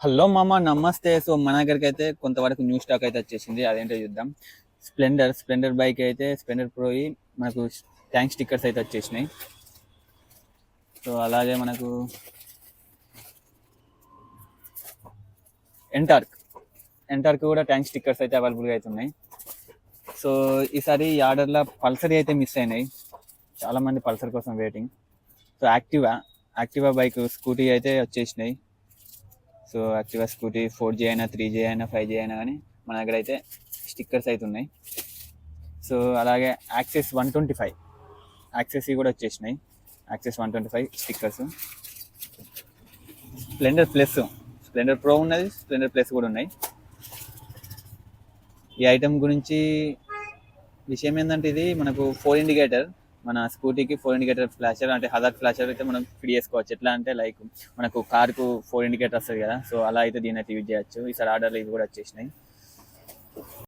Hello మామ, నమస్తే. So మన దగ్గరికి అయితే కొంతవరకు న్యూ స్టాక్ అయితే వచ్చేసింది. అదేంటో చూద్దాం. స్ప్లెండర్ బైక్ అయితే స్ప్లెండర్ ప్రో మనకు ట్యాంక్ స్టిక్కర్స్ అయితే వచ్చేసినాయి. సో అలాగే మనకు ఎంటార్క్ ఎంటార్క్ కూడా ట్యాంక్ స్టిక్కర్స్ అయితే అవైలబుల్గా అయితే ఉన్నాయి. సో ఈసారి ఈ ఆర్డర్లో పల్సర్ అయితే మిస్ అయినాయి. చాలామంది పల్సర్ కోసం waiting. So Activa bike scooty అయితే వచ్చేసినాయి. సో యాక్టివా స్కూటీ 4G అయినా 3G అయినా 5G అయినా కానీ మన దగ్గర అయితే స్టిక్కర్స్ అయితే ఉన్నాయి. సో అలాగే యాక్సెస్ కూడా వచ్చేసినాయి. Access 125 stickers. స్ప్లెండర్ ప్రో ఉన్నది, స్ప్లెండర్ ప్లస్ కూడా ఉన్నాయి. ఈ ఐటమ్ గురించి విషయం ఏంటంటే, ఇది మనకు 4 ఇండికేటర్, మన స్కూటీకి 4 ఇండికేటర్ ఫ్లాషర్, అంటే హజార్డ్ ఫ్లాషర్ అయితే మనం ఫిట్ చేసుకోవచ్చు. ఎట్లా అంటే లైక్ మనకు కార్కు 4 ఇండికేటర్ వస్తుంది కదా, సో అలా అయితే దీని అయితే యూజ్ చేయొచ్చు. ఈసారి ఆర్డర్లు ఇవి కూడా వచ్చేసినాయి.